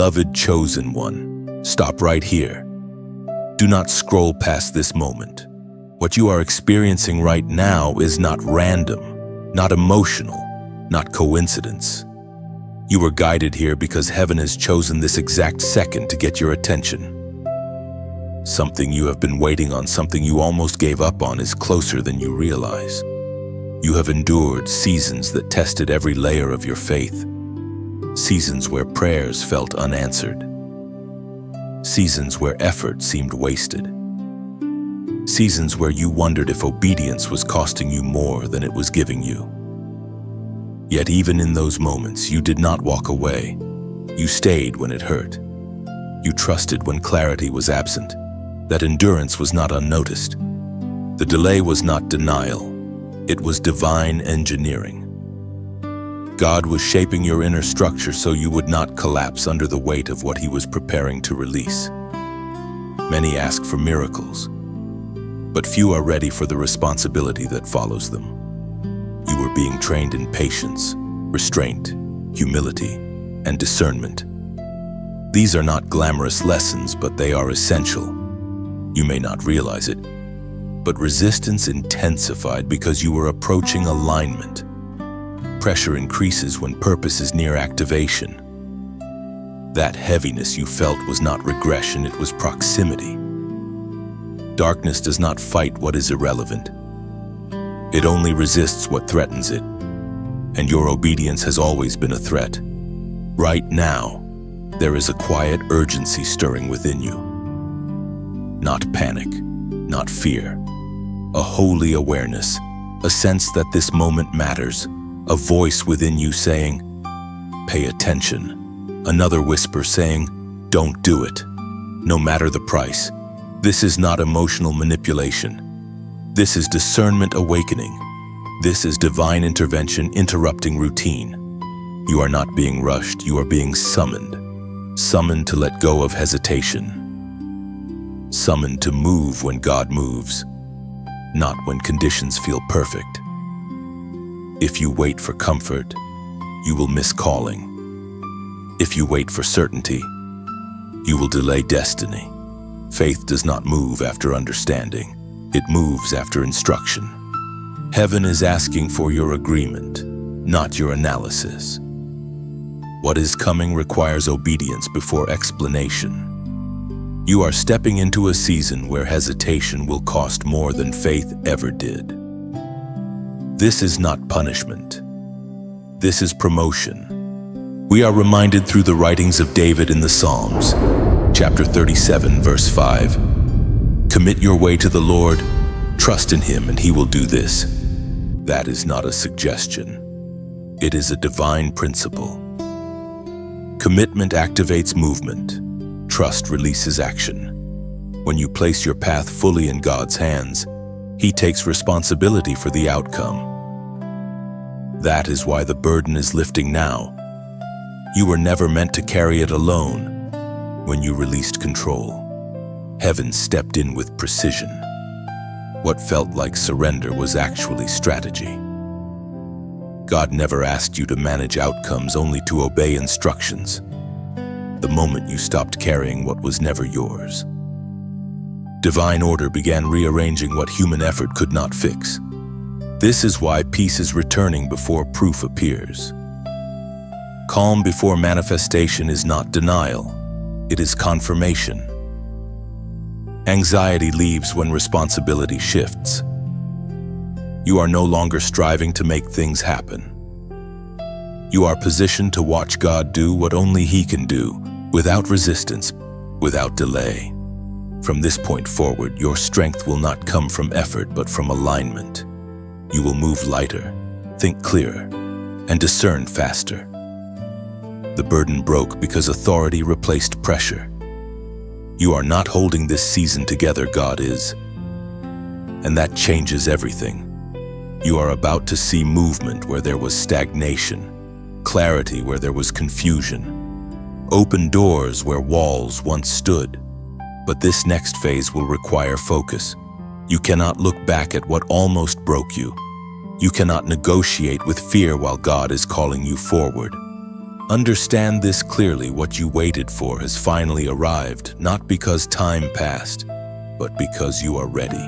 Beloved chosen one, stop right here. Do not scroll past this moment. What you are experiencing right now is not random, not emotional, not coincidence. You were guided here because heaven has chosen this exact second to get your attention. Something you have been waiting on, something you almost gave up on, is closer than you realize. You have endured seasons that tested every layer of your faith. Seasons where prayers felt unanswered. Seasons where effort seemed wasted. Seasons where you wondered if obedience was costing you more than it was giving you. Yet even in those moments, you did not walk away. You stayed when it hurt. You trusted when clarity was absent. That endurance was not unnoticed. The delay was not denial. It was divine engineering. God was shaping your inner structure so you would not collapse under the weight of what He was preparing to release. Many ask for miracles, but few are ready for the responsibility that follows them. You were being trained in patience, restraint, humility, and discernment. These are not glamorous lessons, but they are essential. You may not realize it, but resistance intensified because you were approaching alignment. Pressure increases when purpose is near activation. That heaviness you felt was not regression, it was proximity. Darkness does not fight what is irrelevant. It only resists what threatens it. And your obedience has always been a threat. Right now, there is a quiet urgency stirring within you. Not panic, not fear. A holy awareness, a sense that this moment matters. A voice within you saying, pay attention. Another whisper saying, don't do it, no matter the price. This is not emotional manipulation. This is discernment awakening. This is divine intervention interrupting routine. You are not being rushed, you are being summoned. Summoned to let go of hesitation. Summoned to move when God moves, not when conditions feel perfect. If you wait for comfort, you will miss calling. If you wait for certainty, you will delay destiny. Faith does not move after understanding. It moves after instruction. Heaven is asking for your agreement, not your analysis. What is coming requires obedience before explanation. You are stepping into a season where hesitation will cost more than faith ever did. This is not punishment. This is promotion. We are reminded through the writings of David in the Psalms, chapter 37, verse 5. Commit your way to the Lord, trust in Him, and He will do this. That is not a suggestion. It is a divine principle. Commitment activates movement. Trust releases action. When you place your path fully in God's hands, He takes responsibility for the outcome. That is why the burden is lifting now. You were never meant to carry it alone. When you released control, heaven stepped in with precision. What felt like surrender was actually strategy. God never asked you to manage outcomes, only to obey instructions. The moment you stopped carrying what was never yours, divine order began rearranging what human effort could not fix. This is why peace is returning before proof appears. Calm before manifestation is not denial, it is confirmation. Anxiety leaves when responsibility shifts. You are no longer striving to make things happen. You are positioned to watch God do what only He can do, without resistance, without delay. From this point forward, your strength will not come from effort but from alignment. You will move lighter, think clearer, and discern faster. The burden broke because authority replaced pressure. You are not holding this season together, God is. And that changes everything. You are about to see movement where there was stagnation, clarity where there was confusion, open doors where walls once stood. But this next phase will require focus. You cannot look back at what almost broke you. You cannot negotiate with fear while God is calling you forward. Understand this clearly: what you waited for has finally arrived, not because time passed, but because you are ready.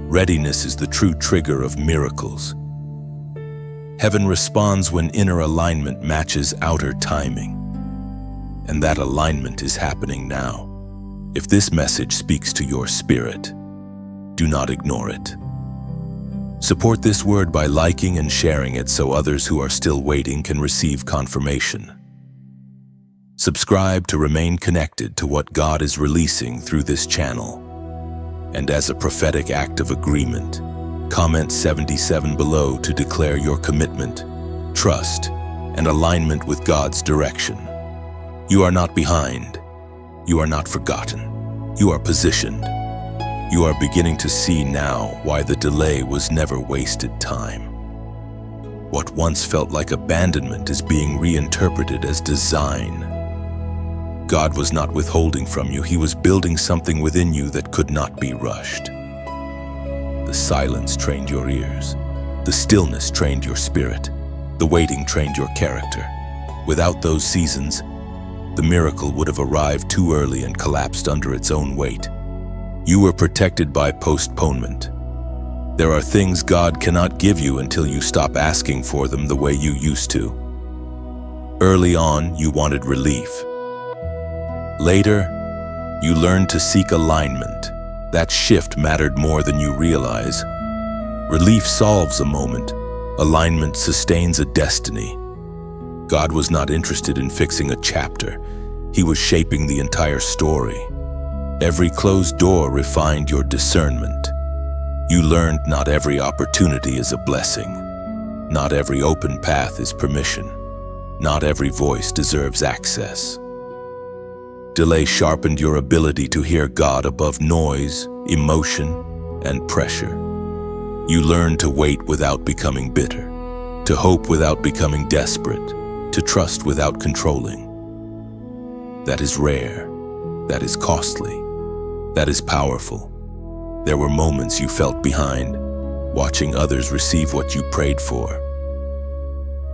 Readiness is the true trigger of miracles. Heaven responds when inner alignment matches outer timing. And that alignment is happening now. If this message speaks to your spirit, do not ignore it. Support this word by liking and sharing it so others who are still waiting can receive confirmation. Subscribe to remain connected to what God is releasing through this channel. And as a prophetic act of agreement, comment 77 below to declare your commitment, trust, and alignment with God's direction. You are not behind. You are not forgotten. You are positioned. You are beginning to see now why the delay was never wasted time. What once felt like abandonment is being reinterpreted as design. God was not withholding from you. He was building something within you that could not be rushed. The silence trained your ears. The stillness trained your spirit. The waiting trained your character. Without those seasons, the miracle would have arrived too early and collapsed under its own weight. You were protected by postponement. There are things God cannot give you until you stop asking for them the way you used to. Early on, you wanted relief. Later, you learned to seek alignment. That shift mattered more than you realize. Relief solves a moment. Alignment sustains a destiny. God was not interested in fixing a chapter. He was shaping the entire story. Every closed door refined your discernment. You learned not every opportunity is a blessing. Not every open path is permission. Not every voice deserves access. Delay sharpened your ability to hear God above noise, emotion, and pressure. You learned to wait without becoming bitter, to hope without becoming desperate, to trust without controlling. That is rare. That is costly. That is powerful. There were moments you felt behind, watching others receive what you prayed for.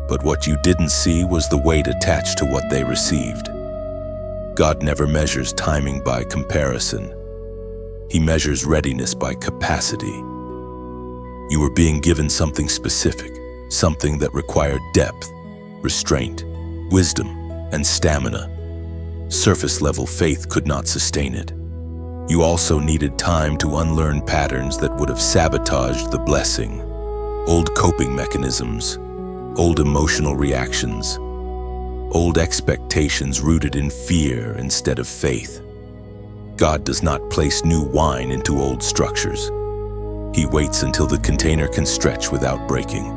But what you didn't see was the weight attached to what they received. God never measures timing by comparison. He measures readiness by capacity. You were being given something specific, something that required depth, restraint, wisdom, and stamina. Surface-level faith could not sustain it. You also needed time to unlearn patterns that would have sabotaged the blessing. Old coping mechanisms, old emotional reactions, old expectations rooted in fear instead of faith. God does not place new wine into old structures. He waits until the container can stretch without breaking.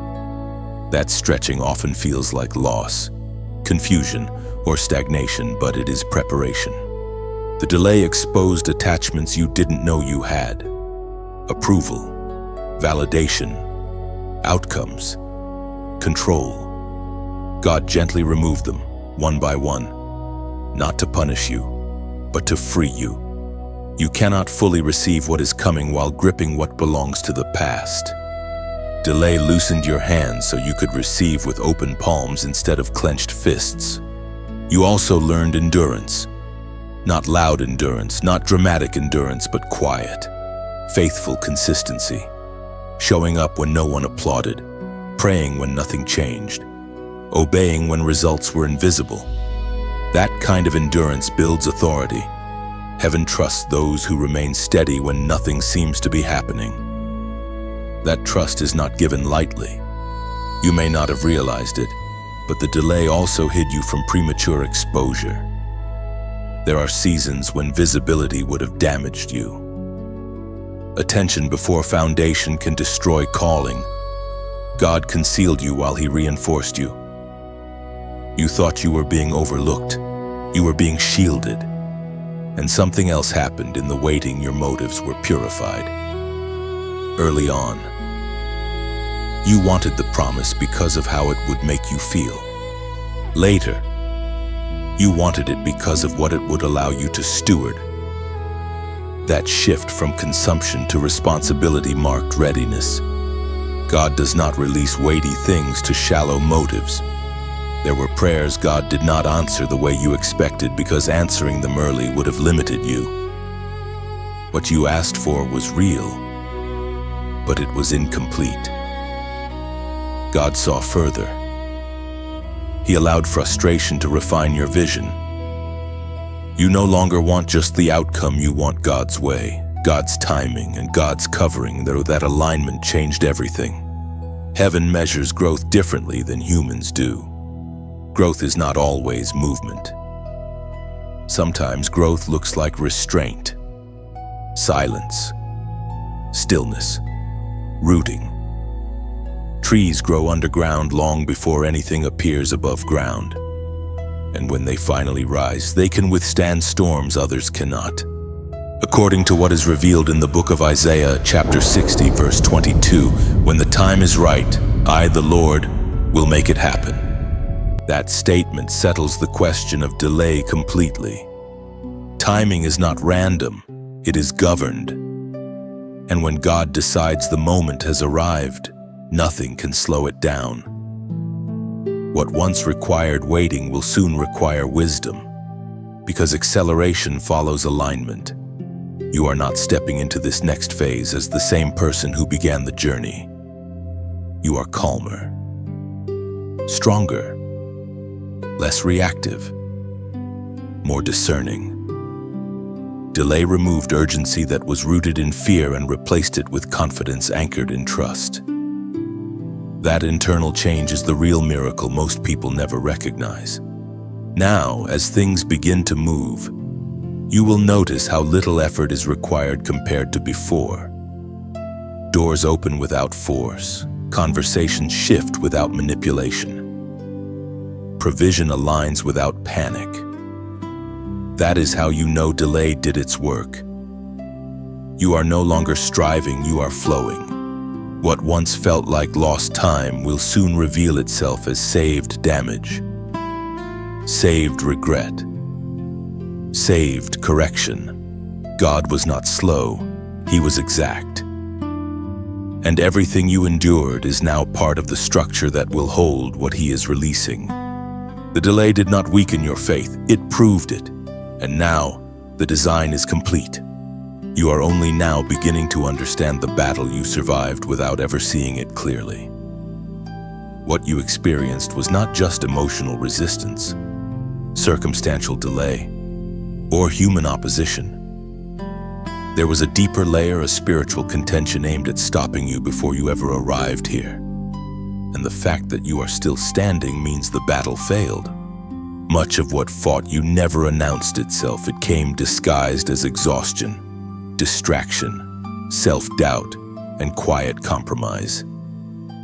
That stretching often feels like loss, confusion, or stagnation, but it is preparation. The delay exposed attachments you didn't know you had. Approval, validation, outcomes, control. God gently removed them, one by one, not to punish you, but to free you. You cannot fully receive what is coming while gripping what belongs to the past. Delay loosened your hands so you could receive with open palms instead of clenched fists. You also learned endurance. Not loud endurance, not dramatic endurance, but quiet, faithful consistency. Showing up when no one applauded, praying when nothing changed, obeying when results were invisible. That kind of endurance builds authority. Heaven trusts those who remain steady when nothing seems to be happening. That trust is not given lightly. You may not have realized it, but the delay also hid you from premature exposure. There are seasons when visibility would have damaged you. Attention before foundation can destroy calling. God concealed you while He reinforced you. You thought you were being overlooked. You were being shielded. And something else happened in the waiting. Your motives were purified. Early on, you wanted the promise because of how it would make you feel. Later, you wanted it because of what it would allow you to steward. That shift from consumption to responsibility marked readiness. God does not release weighty things to shallow motives. There were prayers God did not answer the way you expected because answering them early would have limited you. What you asked for was real, but it was incomplete. God saw further. He allowed frustration to refine your vision. You no longer want just the outcome, you want God's way, God's timing, and God's covering. That alignment changed everything. Heaven measures growth differently than humans do. Growth is not always movement. Sometimes growth looks like restraint, silence, stillness, rooting. Trees grow underground long before anything appears above ground. And when they finally rise, they can withstand storms others cannot. According to what is revealed in the book of Isaiah, chapter 60, verse 22, when the time is right, I, the Lord, will make it happen. That statement settles the question of delay completely. Timing is not random, it is governed. And when God decides the moment has arrived, nothing can slow it down. What once required waiting will soon require wisdom, because acceleration follows alignment. You are not stepping into this next phase as the same person who began the journey. You are calmer, stronger, less reactive, more discerning. Delay removed urgency that was rooted in fear and replaced it with confidence anchored in trust. That internal change is the real miracle most people never recognize. Now, as things begin to move, you will notice how little effort is required compared to before. Doors open without force, conversations shift without manipulation. Provision aligns without panic. That is how you know delay did its work. You are no longer striving, you are flowing. What once felt like lost time will soon reveal itself as saved damage, saved regret, saved correction. God was not slow, He was exact. And everything you endured is now part of the structure that will hold what He is releasing. The delay did not weaken your faith, it proved it. And now, the design is complete. You are only now beginning to understand the battle you survived without ever seeing it clearly. What you experienced was not just emotional resistance, circumstantial delay, or human opposition. There was a deeper layer of spiritual contention aimed at stopping you before you ever arrived here. And the fact that you are still standing means the battle failed. Much of what fought you never announced itself. It came disguised as exhaustion, distraction, self-doubt, and quiet compromise.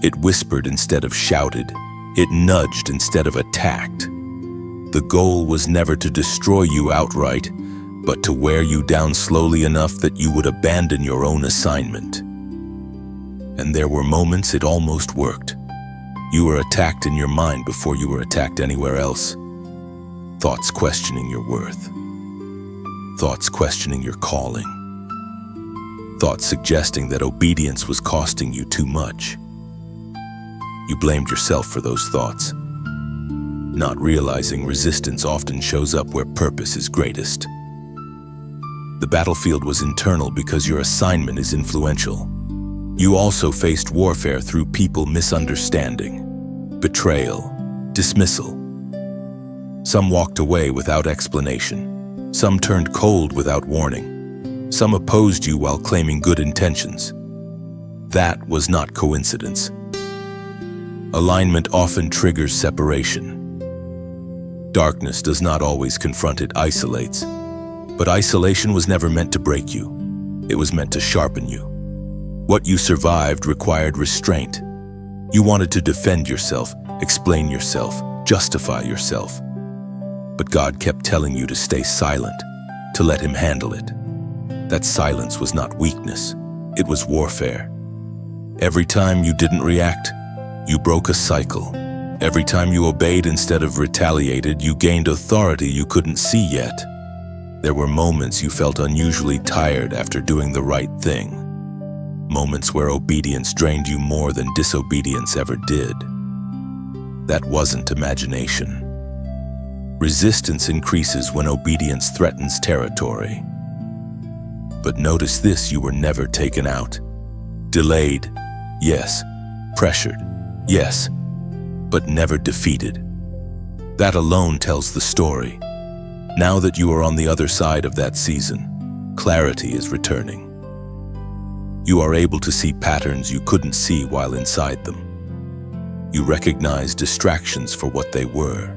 It whispered instead of shouted. It nudged instead of attacked. The goal was never to destroy you outright, but to wear you down slowly enough that you would abandon your own assignment. And there were moments it almost worked. You were attacked in your mind before you were attacked anywhere else. Thoughts questioning your worth. Thoughts questioning your calling. Thoughts suggesting that obedience was costing you too much. You blamed yourself for those thoughts, not realizing resistance often shows up where purpose is greatest. The battlefield was internal because your assignment is influential. You also faced warfare through people misunderstanding, betrayal, dismissal. Some walked away without explanation. Some turned cold without warning. Some opposed you while claiming good intentions. That was not coincidence. Alignment often triggers separation. Darkness does not always confront, it isolates. But isolation was never meant to break you. It was meant to sharpen you. What you survived required restraint. You wanted to defend yourself, explain yourself, justify yourself. But God kept telling you to stay silent, to let Him handle it. That silence was not weakness, it was warfare. Every time you didn't react, you broke a cycle. Every time you obeyed instead of retaliated, you gained authority you couldn't see yet. There were moments you felt unusually tired after doing the right thing. Moments where obedience drained you more than disobedience ever did. That wasn't imagination. Resistance increases when obedience threatens territory. But notice this: you were never taken out. Delayed, yes. Pressured, yes. But never defeated. That alone tells the story. Now that you are on the other side of that season, clarity is returning. You are able to see patterns you couldn't see while inside them. You recognize distractions for what they were.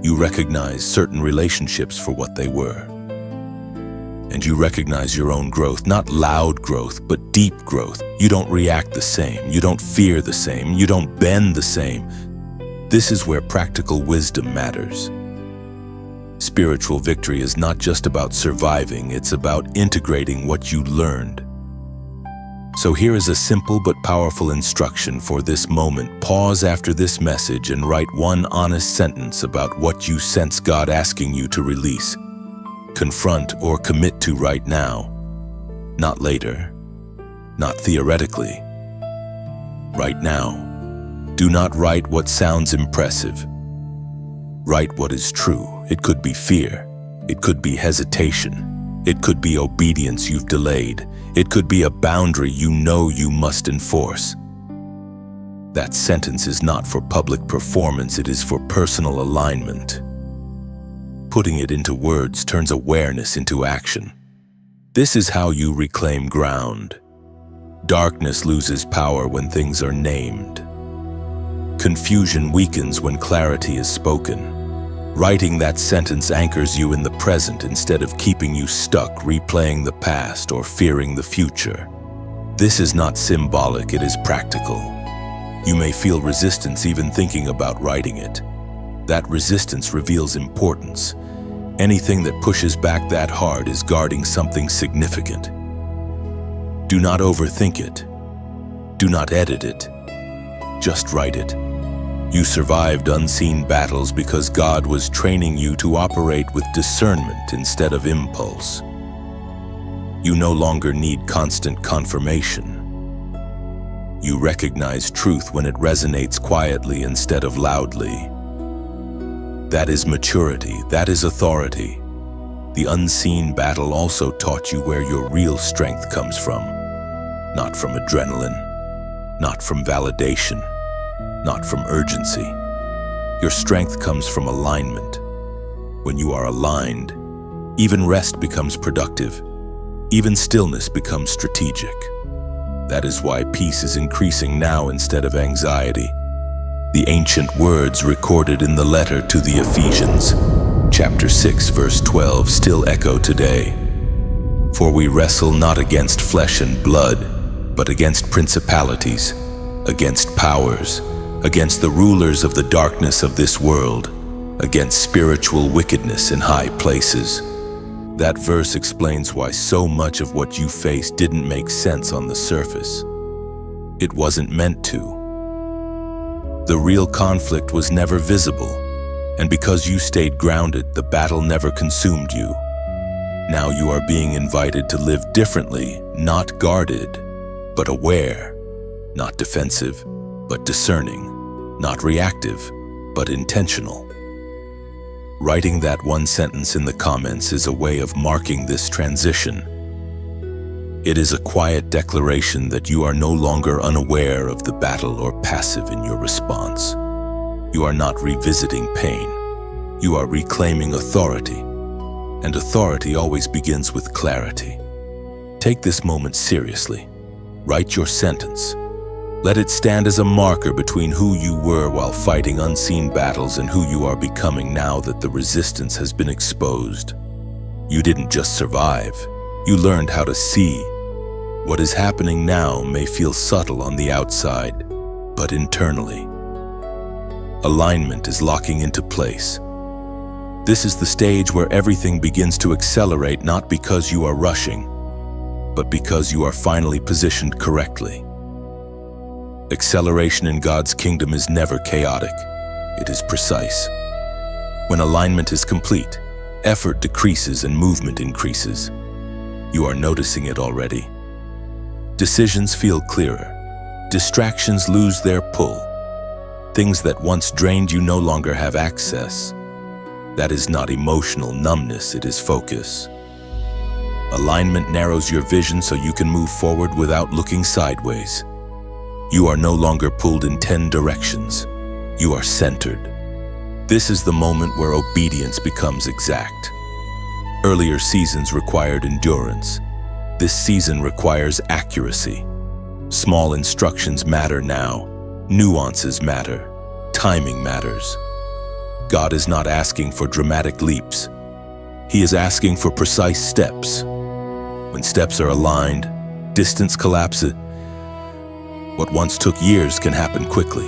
You recognize certain relationships for what they were. And you recognize your own growth, not loud growth, but deep growth. You don't react the same. You don't fear the same. You don't bend the same. This is where practical wisdom matters. Spiritual victory is not just about surviving, it's about integrating what you learned. So here is a simple but powerful instruction for this moment. Pause after this message and write one honest sentence about what you sense God asking you to release, confront, or commit to right now. Not later, not theoretically. Right now. Do not write what sounds impressive. Write what is true. It could be fear. It could be hesitation. It could be obedience you've delayed. It could be a boundary you know you must enforce. That sentence is not for public performance, it is for personal alignment. Putting it into words turns awareness into action. This is how you reclaim ground. Darkness loses power when things are named. Confusion weakens when clarity is spoken. Writing that sentence anchors you in the present instead of keeping you stuck replaying the past or fearing the future. This is not symbolic, it is practical. You may feel resistance even thinking about writing it. That resistance reveals importance. Anything that pushes back that hard is guarding something significant. Do not overthink it. Do not edit it. Just write it. You survived unseen battles because God was training you to operate with discernment instead of impulse. You no longer need constant confirmation. You recognize truth when it resonates quietly instead of loudly. That is maturity, that is authority. The unseen battle also taught you where your real strength comes from. Not from adrenaline, not from validation, not from urgency. Your strength comes from alignment. When you are aligned, even rest becomes productive. Even stillness becomes strategic. That is why peace is increasing now instead of anxiety. The ancient words recorded in the letter to the Ephesians, chapter 6, verse 12, still echo today. For we wrestle not against flesh and blood, but against principalities, against powers, against the rulers of the darkness of this world, against spiritual wickedness in high places. That verse explains why so much of what you face didn't make sense on the surface. It wasn't meant to. The real conflict was never visible, and because you stayed grounded, the battle never consumed you. Now you are being invited to live differently, not guarded, but aware, not defensive, but discerning, not reactive, but intentional. Writing that one sentence in the comments is a way of marking this transition. It is a quiet declaration that you are no longer unaware of the battle or passive in your response. You are not revisiting pain. You are reclaiming authority, and authority always begins with clarity. Take this moment seriously. Write your sentence. Let it stand as a marker between who you were while fighting unseen battles and who you are becoming now that the resistance has been exposed. You didn't just survive, you learned how to see. What is happening now may feel subtle on the outside, but internally, alignment is locking into place. This is the stage where everything begins to accelerate, not because you are rushing, but because you are finally positioned correctly. Acceleration in God's kingdom is never chaotic. It is precise. When alignment is complete, effort decreases and movement increases. You are noticing it already. Decisions feel clearer. Distractions lose their pull. Things that once drained you no longer have access. That is not emotional numbness, it is focus. Alignment narrows your vision so you can move forward without looking sideways. You are no longer pulled in 10 directions. You are centered. This is the moment where obedience becomes exact. Earlier seasons required endurance. This season requires accuracy. Small instructions matter now. Nuances matter. Timing matters. God is not asking for dramatic leaps. He is asking for precise steps. When steps are aligned, distance collapses. What once took years can happen quickly.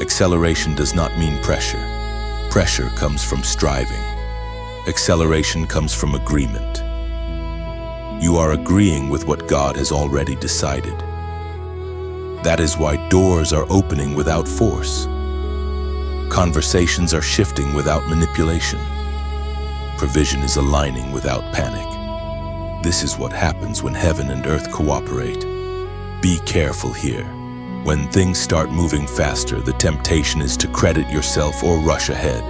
Acceleration does not mean pressure. Pressure comes from striving. Acceleration comes from agreement. You are agreeing with what God has already decided. That is why doors are opening without force. Conversations are shifting without manipulation. Provision is aligning without panic. This is what happens when heaven and earth cooperate. Be careful here. When things start moving faster, the temptation is to credit yourself or rush ahead.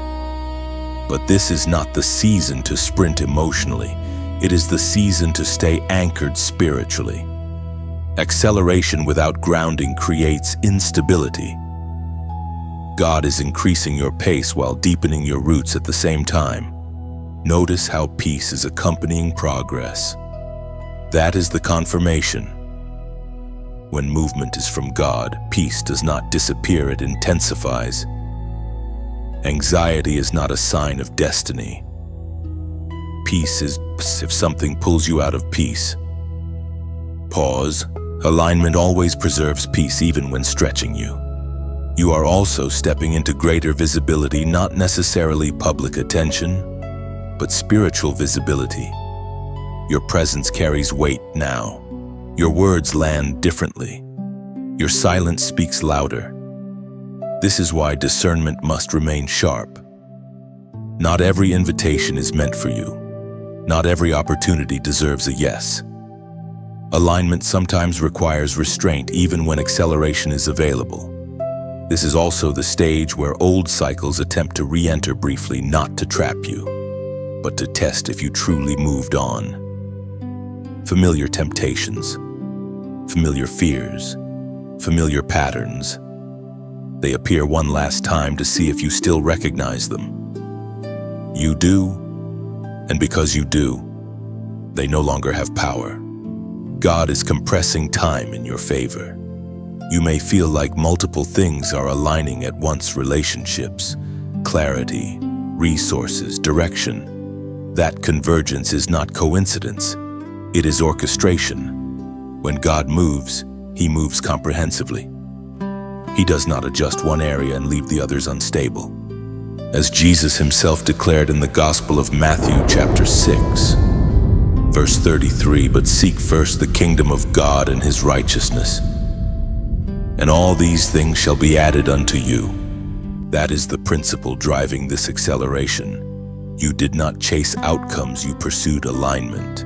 But this is not the season to sprint emotionally. It is the season to stay anchored spiritually. Acceleration without grounding creates instability. God is increasing your pace while deepening your roots at the same time. Notice how peace is accompanying progress. That is the confirmation. When movement is from God, peace does not disappear, it intensifies. Anxiety is not a sign of destiny. Peace is if something pulls you out of peace. Pause. Alignment always preserves peace even when stretching you. You are also stepping into greater visibility, not necessarily public attention, but spiritual visibility. Your presence carries weight now. Your words land differently. Your silence speaks louder. This is why discernment must remain sharp. Not every invitation is meant for you. Not every opportunity deserves a yes. Alignment sometimes requires restraint even when acceleration is available. This is also the stage where old cycles attempt to re-enter briefly, not to trap you, but to test if you truly moved on. Familiar temptations, familiar fears, familiar patterns. They appear one last time to see if you still recognize them. You do, and because you do, they no longer have power. God is compressing time in your favor. You may feel like multiple things are aligning at once: relationships, clarity, resources, direction. That convergence is not coincidence. It is orchestration. When God moves, He moves comprehensively. He does not adjust one area and leave the others unstable. As Jesus Himself declared in the Gospel of Matthew chapter 6, verse 33, "But seek first the kingdom of God and His righteousness, and all these things shall be added unto you." That is the principle driving this acceleration. You did not chase outcomes, you pursued alignment.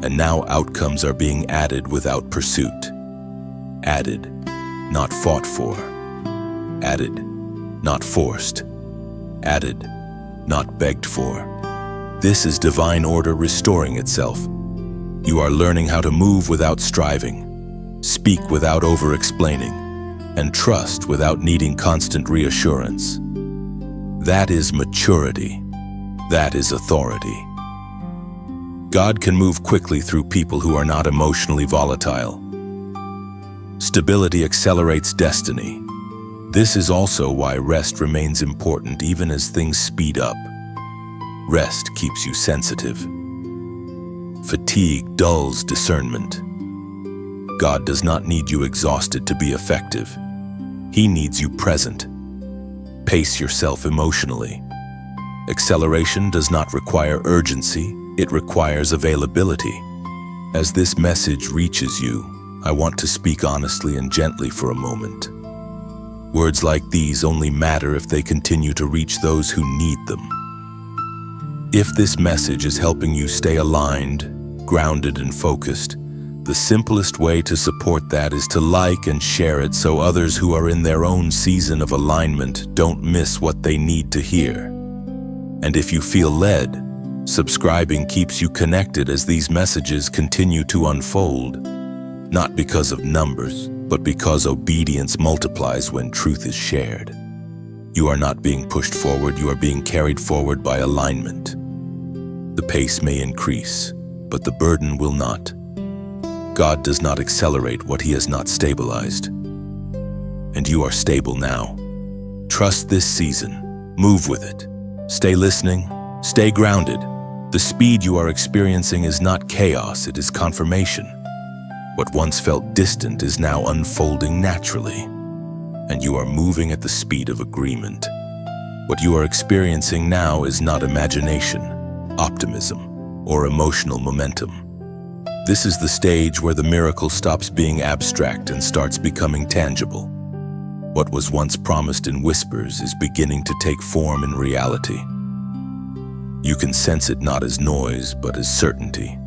And now outcomes are being added without pursuit. Added, not fought for. Added, not forced. Added, not begged for. This is divine order restoring itself. You are learning how to move without striving, speak without over-explaining, and trust without needing constant reassurance. That is maturity. That is authority. God can move quickly through people who are not emotionally volatile. Stability accelerates destiny. This is also why rest remains important even as things speed up. Rest keeps you sensitive. Fatigue dulls discernment. God does not need you exhausted to be effective. He needs you present. Pace yourself emotionally. Acceleration does not require urgency, it requires availability. As this message reaches you, I want to speak honestly and gently for a moment. Words like these only matter if they continue to reach those who need them. If this message is helping you stay aligned, grounded, and focused, The simplest way to support that is to like and share it so others who are in their own season of alignment don't miss what they need to hear. And if you feel led, subscribing keeps you connected as these messages continue to unfold, not because of numbers, but because obedience multiplies when truth is shared. You are not being pushed forward, you are being carried forward by alignment. The pace may increase, but the burden will not. God does not accelerate what He has not stabilized. And you are stable now. Trust this season. Move with it. Stay listening. Stay grounded. The speed you are experiencing is not chaos, it is confirmation. What once felt distant is now unfolding naturally, and you are moving at the speed of agreement. What you are experiencing now is not imagination, optimism, or emotional momentum. This is the stage where the miracle stops being abstract and starts becoming tangible. What was once promised in whispers is beginning to take form in reality. You can sense it not as noise, but as certainty.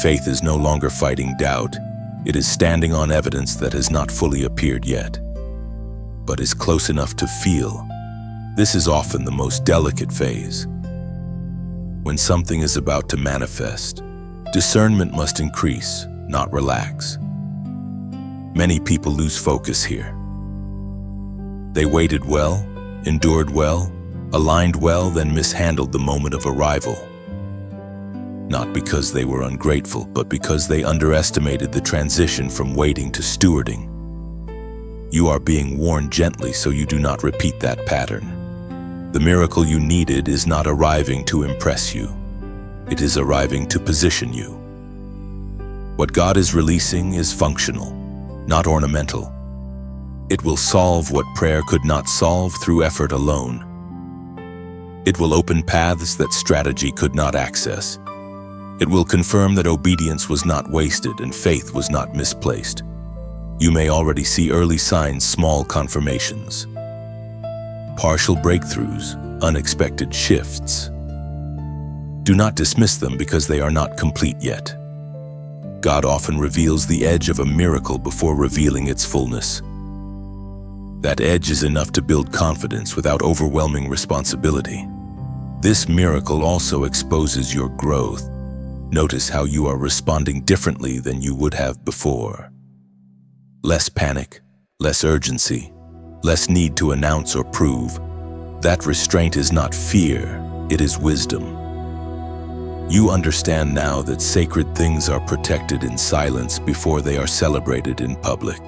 Faith is no longer fighting doubt. It is standing on evidence that has not fully appeared yet, but is close enough to feel. This is often the most delicate phase. When something is about to manifest, discernment must increase, not relax. Many people lose focus here. They waited well, endured well, aligned well, then mishandled the moment of arrival. Not because they were ungrateful, but because they underestimated the transition from waiting to stewarding. You are being warned gently so you do not repeat that pattern. The miracle you needed is not arriving to impress you. It is arriving to position you. What God is releasing is functional, not ornamental. It will solve what prayer could not solve through effort alone. It will open paths that strategy could not access. It will confirm that obedience was not wasted and faith was not misplaced. You may already see early signs, small confirmations, partial breakthroughs, unexpected shifts. Do not dismiss them because they are not complete yet. God often reveals the edge of a miracle before revealing its fullness. That edge is enough to build confidence without overwhelming responsibility. This miracle also exposes your growth. Notice how you are responding differently than you would have before. Less panic, less urgency, less need to announce or prove. That restraint is not fear, it is wisdom. You understand now that sacred things are protected in silence before they are celebrated in public.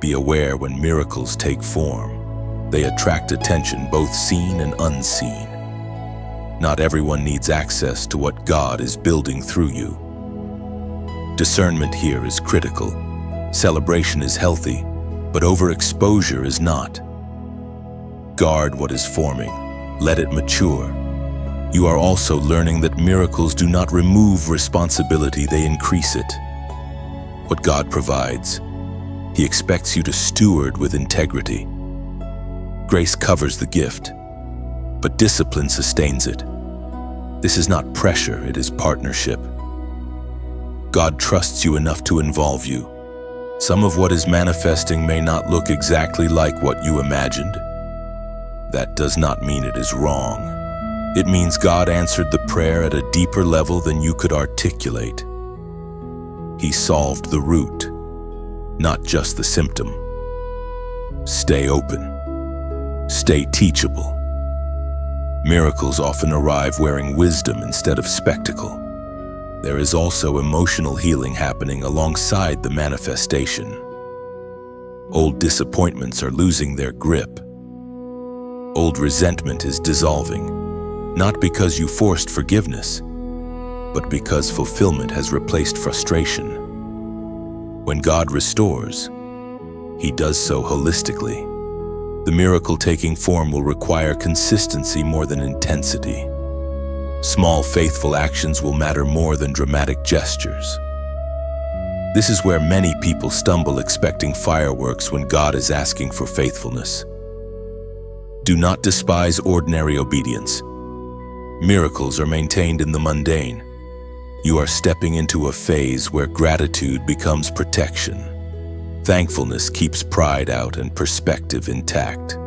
Be aware when miracles take form. They attract attention, both seen and unseen. Not everyone needs access to what God is building through you. Discernment here is critical. Celebration is healthy, but overexposure is not. Guard what is forming. Let it mature. You are also learning that miracles do not remove responsibility, they increase it. What God provides, He expects you to steward with integrity. Grace covers the gift, but discipline sustains it. This is not pressure, it is partnership. God trusts you enough to involve you. Some of what is manifesting may not look exactly like what you imagined. That does not mean it is wrong. It means God answered the prayer at a deeper level than you could articulate. He solved the root, not just the symptom. Stay open. Stay teachable. Miracles often arrive wearing wisdom instead of spectacle. There is also emotional healing happening alongside the manifestation. Old disappointments are losing their grip. Old resentment is dissolving. Not because you forced forgiveness, but because fulfillment has replaced frustration. When God restores, He does so holistically. The miracle taking form will require consistency more than intensity. Small, faithful actions will matter more than dramatic gestures. This is where many people stumble expecting fireworks when God is asking for faithfulness. Do not despise ordinary obedience. Miracles are maintained in the mundane. You are stepping into a phase where gratitude becomes protection. Thankfulness keeps pride out and perspective intact.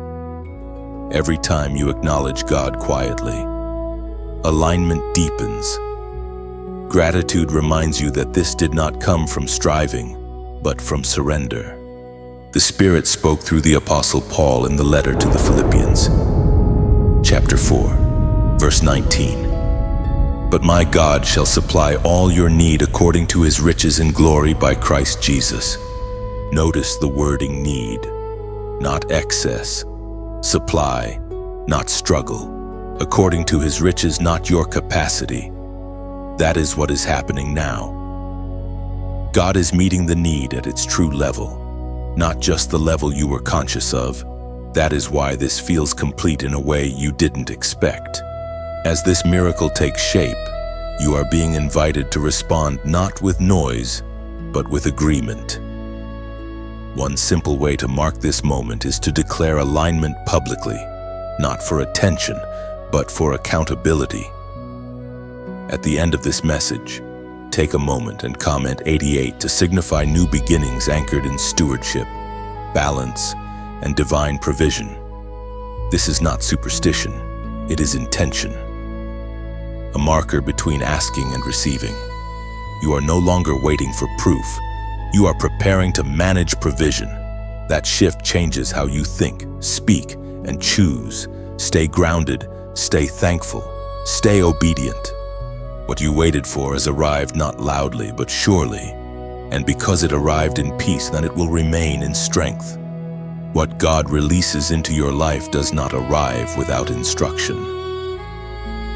Every time you acknowledge God quietly, alignment deepens. Gratitude reminds you that this did not come from striving, but from surrender. The Spirit spoke through the Apostle Paul in the letter to the Philippians, chapter 4, verse 19. But my God shall supply all your need according to his riches in glory by Christ Jesus. Notice the wording need, not excess. Supply, not struggle. According to his riches, not your capacity. That is what is happening now. God is meeting the need at its true level, not just the level you were conscious of. That is why this feels complete in a way you didn't expect. As this miracle takes shape, you are being invited to respond not with noise, but with agreement. One simple way to mark this moment is to declare alignment publicly, not for attention, but for accountability. At the end of this message, take a moment and comment 88 to signify new beginnings anchored in stewardship, balance, and divine provision. This is not superstition, it is intention. A marker between asking and receiving. You are no longer waiting for proof. You are preparing to manage provision. That shift changes how you think, speak, and choose. Stay grounded, stay thankful, stay obedient. What you waited for has arrived not loudly but surely, and because it arrived in peace, then it will remain in strength. What God releases into your life does not arrive without instruction.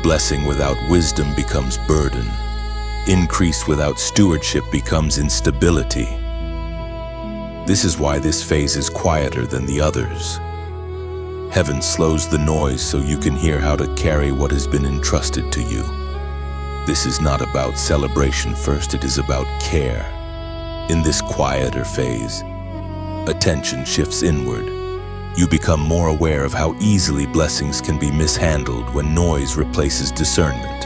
Blessing without wisdom becomes burden. Increase without stewardship becomes instability. This is why this phase is quieter than the others. Heaven slows the noise so you can hear how to carry what has been entrusted to you. This is not about celebration first, it is about care. In this quieter phase, attention shifts inward. You become more aware of how easily blessings can be mishandled when noise replaces discernment.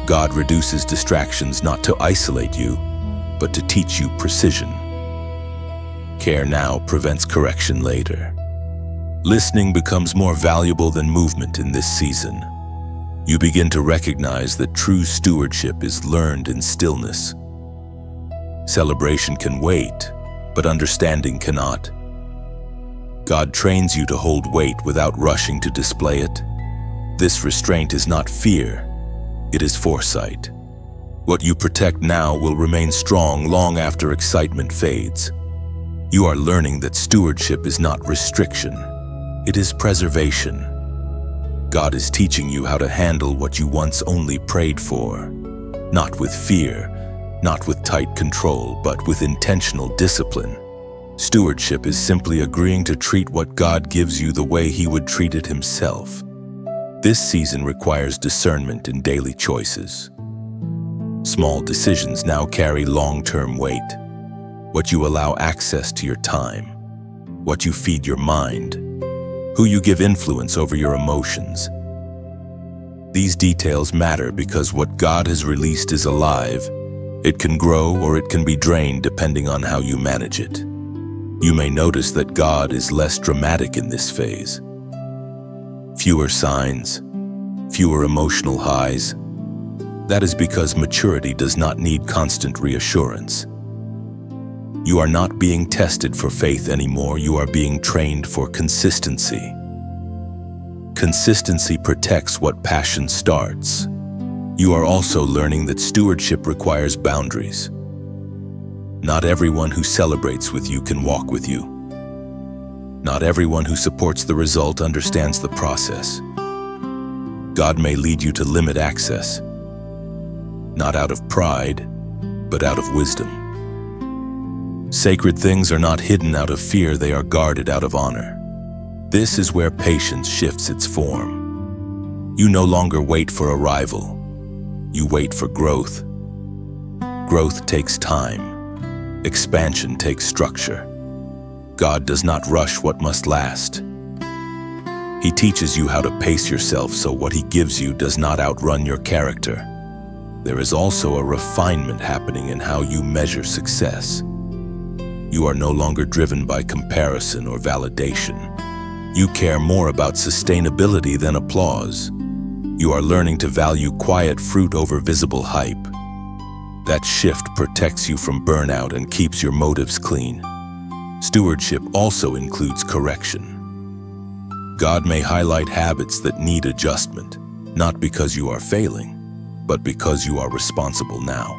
God reduces distractions not to isolate you, but to teach you precision. Care now prevents correction later. Listening becomes more valuable than movement in this season. You begin to recognize that true stewardship is learned in stillness. Celebration can wait, but understanding cannot. God trains you to hold weight without rushing to display it. This restraint is not fear, it is foresight. What you protect now will remain strong long after excitement fades. You are learning that stewardship is not restriction, it is preservation. God is teaching you how to handle what you once only prayed for, not with fear, not with tight control, but with intentional discipline. Stewardship is simply agreeing to treat what God gives you the way He would treat it Himself. This season requires discernment in daily choices. Small decisions now carry long-term weight. What you allow access to your time, what you feed your mind, who you give influence over your emotions. These details matter because what God has released is alive. It can grow or it can be drained depending on how you manage it. You may notice that God is less dramatic in this phase. Fewer signs, fewer emotional highs. That is because maturity does not need constant reassurance. You are not being tested for faith anymore, you are being trained for consistency. Consistency protects what passion starts. You are also learning that stewardship requires boundaries. Not everyone who celebrates with you can walk with you. Not everyone who supports the result understands the process. God may lead you to limit access, not out of pride, but out of wisdom. Sacred things are not hidden out of fear, they are guarded out of honor. This is where patience shifts its form. You no longer wait for arrival, you wait for growth. Growth takes time. Expansion takes structure. God does not rush what must last. He teaches you how to pace yourself so what He gives you does not outrun your character. there is also a refinement happening in how you measure success. You are no longer driven by comparison or validation. You care more about sustainability than applause. You are learning to value quiet fruit over visible hype. That shift protects you from burnout and keeps your motives clean. Stewardship also includes correction. God may highlight habits that need adjustment, not because you are failing, but because you are responsible now.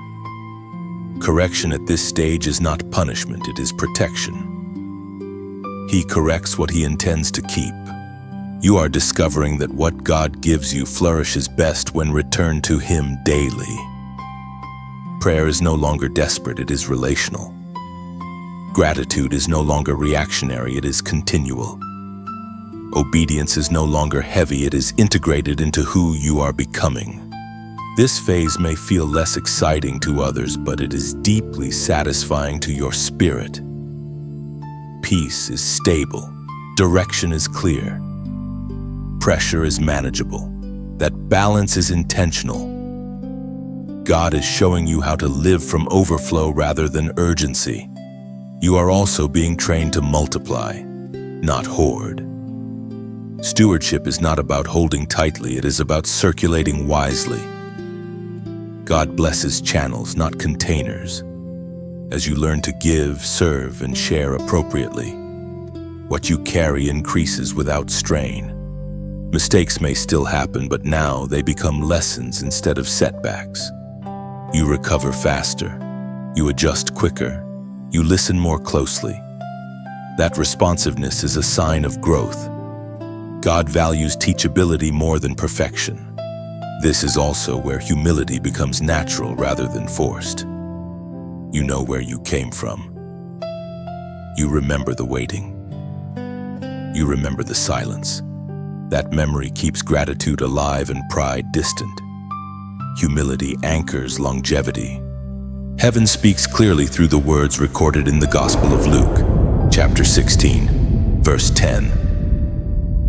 Correction at this stage is not punishment, it is protection. He corrects what he intends to keep. You are discovering that what God gives you flourishes best when returned to him daily. Prayer is no longer desperate, it is relational. Gratitude is no longer reactionary, it is continual. Obedience is no longer heavy, it is integrated into who you are becoming. This phase may feel less exciting to others, but it is deeply satisfying to your spirit. Peace is stable, direction is clear, pressure is manageable, that balance is intentional. God is showing you how to live from overflow rather than urgency. You are also being trained to multiply, not hoard. Stewardship is not about holding tightly, it is about circulating wisely. God blesses channels, not containers. As you learn to give, serve, and share appropriately, what you carry increases without strain. Mistakes may still happen, but now they become lessons instead of setbacks. You recover faster, you adjust quicker, you listen more closely. That responsiveness is a sign of growth. God values teachability more than perfection. This is also where humility becomes natural rather than forced. You know where you came from. You remember the waiting. You remember the silence. That memory keeps gratitude alive and pride distant. Humility anchors longevity. Heaven speaks clearly through the words recorded in the Gospel of Luke, chapter 16, verse 10.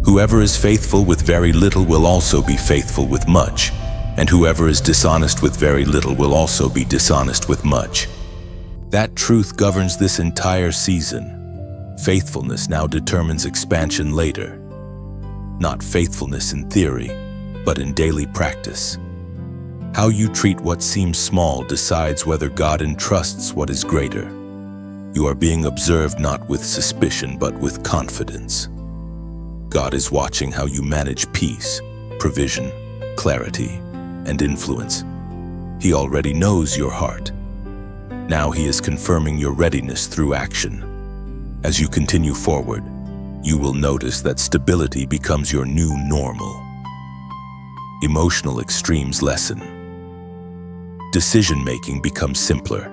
Whoever is faithful with very little will also be faithful with much, and whoever is dishonest with very little will also be dishonest with much. That truth governs this entire season. Faithfulness now determines expansion later. Not faithfulness in theory, but in daily practice. How you treat what seems small decides whether God entrusts what is greater. You are being observed not with suspicion, but with confidence. God is watching how you manage peace, provision, clarity, and influence. He already knows your heart. Now he is confirming your readiness through action. As you continue forward, you will notice that stability becomes your new normal. Emotional extremes lessen. Decision-making becomes simpler.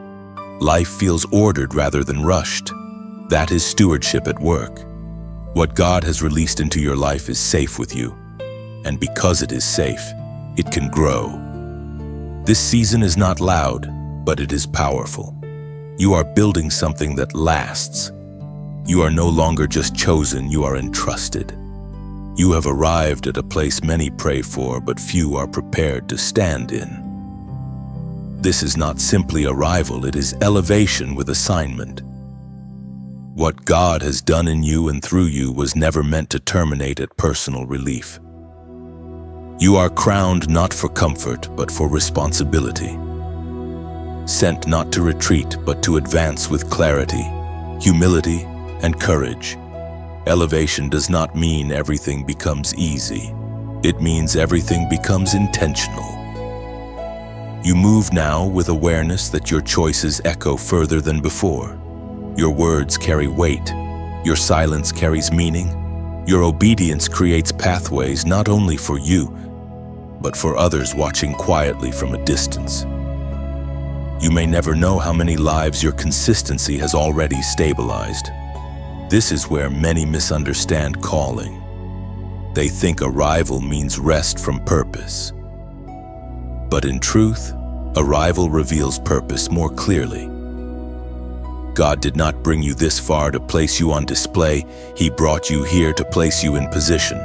Life feels ordered rather than rushed. That is stewardship at work. What God has released into your life is safe with you. And because it is safe, it can grow. This season is not loud, but it is powerful. You are building something that lasts. You are no longer just chosen, you are entrusted. You have arrived at a place many pray for, but few are prepared to stand in. This is not simply arrival, it is elevation with assignment. What God has done in you and through you was never meant to terminate at personal relief. You are crowned not for comfort, but for responsibility. Sent not to retreat, but to advance with clarity, humility, and courage. Elevation does not mean everything becomes easy. It means everything becomes intentional. You move now with awareness that your choices echo further than before. Your words carry weight. Your silence carries meaning. Your obedience creates pathways not only for you, but for others watching quietly from a distance. You may never know how many lives your consistency has already stabilized. This is where many misunderstand calling. They think arrival means rest from purpose. But in truth, arrival reveals purpose more clearly. God did not bring you this far to place you on display. He brought you here to place you in position.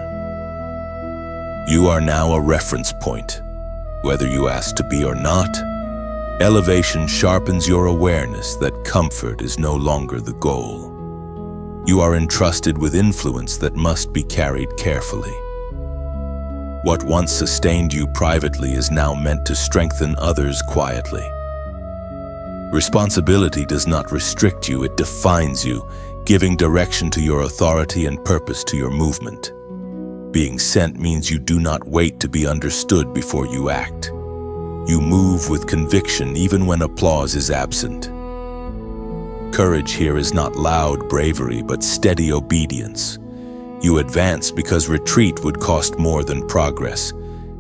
You are now a reference point, whether you ask to be or not. Elevation sharpens your awareness that comfort is no longer the goal. You are entrusted with influence that must be carried carefully. What once sustained you privately is now meant to strengthen others quietly. Responsibility does not restrict you, it defines you, giving direction to your authority and purpose to your movement. Being sent means you do not wait to be understood before you act. You move with conviction even when applause is absent. Courage here is not loud bravery, but steady obedience. You advance because retreat would cost more than progress,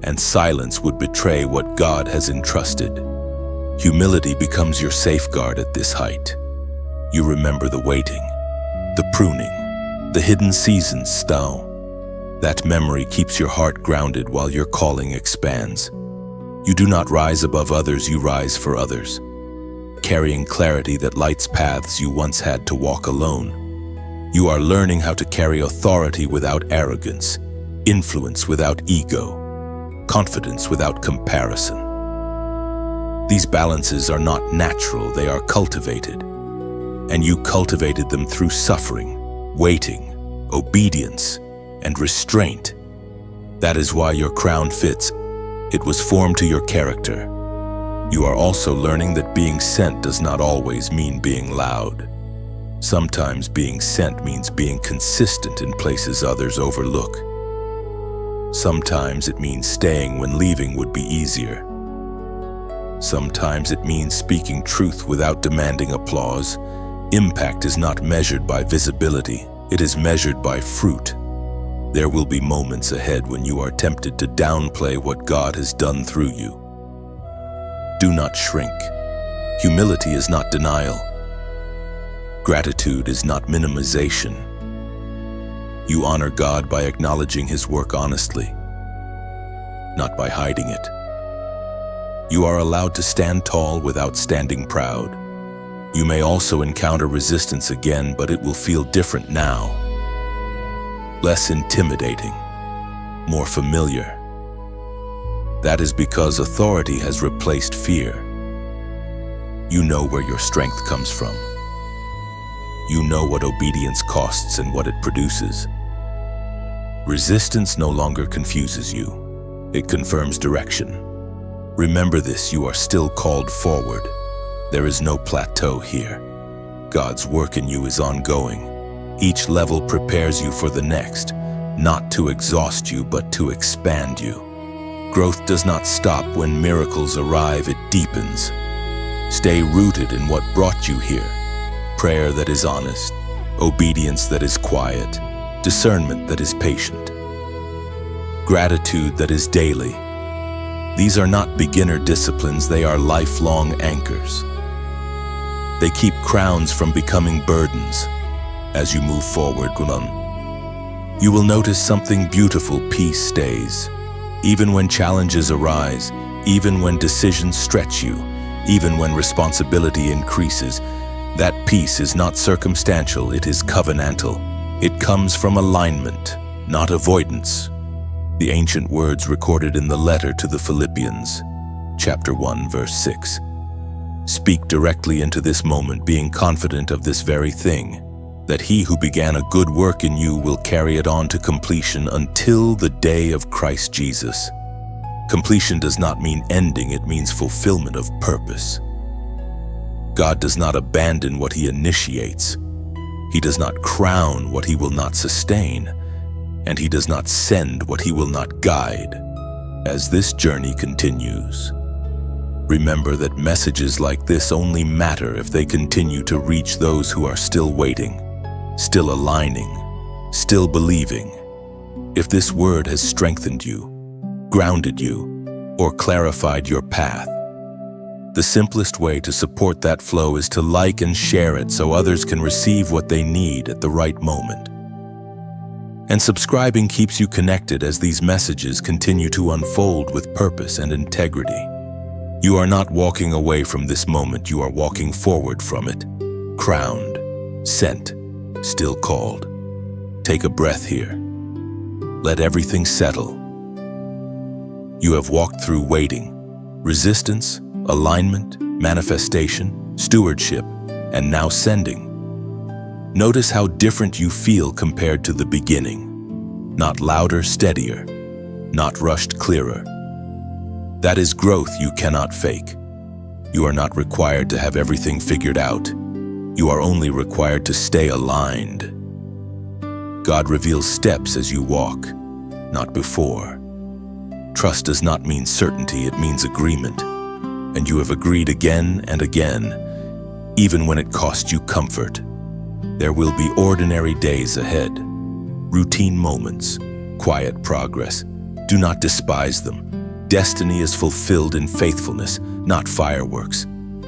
and silence would betray what God has entrusted. Humility becomes your safeguard at this height. You remember the waiting, the pruning, the hidden seasons, though. That memory keeps your heart grounded while your calling expands. You do not rise above others, you rise for others, carrying clarity that lights paths you once had to walk alone. You are learning how to carry authority without arrogance, influence without ego, confidence without comparison. These balances are not natural, they are cultivated. And you cultivated them through suffering, waiting, obedience, and restraint. That is why your crown fits. It was formed to your character. You are also learning that being sent does not always mean being loud. Sometimes being sent means being consistent in places others overlook. Sometimes it means staying when leaving would be easier. Sometimes it means speaking truth without demanding applause. Impact is not measured by visibility, it is measured by fruit. There will be moments ahead when you are tempted to downplay what God has done through you. Do not shrink. Humility is not denial. Gratitude is not minimization. You honor God by acknowledging His work honestly, not by hiding it. You are allowed to stand tall without standing proud. You may also encounter resistance again, but it will feel different now. Less intimidating, more familiar. That is because authority has replaced fear. You know where your strength comes from. You know what obedience costs and what it produces. Resistance no longer confuses you. It confirms direction. Remember this, you are still called forward. There is no plateau here. God's work in you is ongoing. Each level prepares you for the next, not to exhaust you, but to expand you. Growth does not stop when miracles arrive, it deepens. Stay rooted in what brought you here. Prayer that is honest, obedience that is quiet, discernment that is patient, gratitude that is daily. These are not beginner disciplines, they are lifelong anchors. They keep crowns from becoming burdens. As you move forward, you will notice something beautiful: peace stays. Even when challenges arise, even when decisions stretch you, even when responsibility increases, that peace is not circumstantial, it is covenantal. It comes from alignment, not avoidance. The ancient words recorded in the letter to the Philippians, chapter 1, verse 6. Speak directly into this moment, being confident of this very thing, that He who began a good work in you will carry it on to completion until the day of Christ Jesus. Completion does not mean ending, it means fulfillment of purpose. God does not abandon what He initiates. He does not crown what He will not sustain, and He does not send what He will not guide. As this journey continues, remember that messages like this only matter if they continue to reach those who are still waiting, still aligning, still believing. If this word has strengthened you, grounded you, or clarified your path, the simplest way to support that flow is to like and share it so others can receive what they need at the right moment. And subscribing keeps you connected as these messages continue to unfold with purpose and integrity. You are not walking away from this moment, you are walking forward from it. Crowned, sent, still called. Take a breath here. Let everything settle. You have walked through waiting, resistance, alignment, manifestation, stewardship, and now sending. Notice how different you feel compared to the beginning. Not louder, steadier. Not rushed, clearer. That is growth you cannot fake. You are not required to have everything figured out. You are only required to stay aligned. God reveals steps as you walk, not before. Trust does not mean certainty, it means agreement. And you have agreed again and again, even when it cost you comfort. There will be ordinary days ahead, routine moments, quiet progress. Do not despise them. Destiny is fulfilled in faithfulness, not fireworks.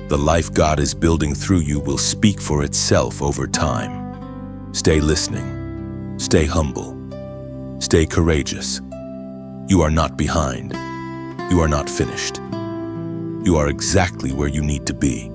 The life God is building through you will speak for itself over time. Stay listening. Stay humble. Stay courageous. You are not behind. You are not finished. You are exactly where you need to be.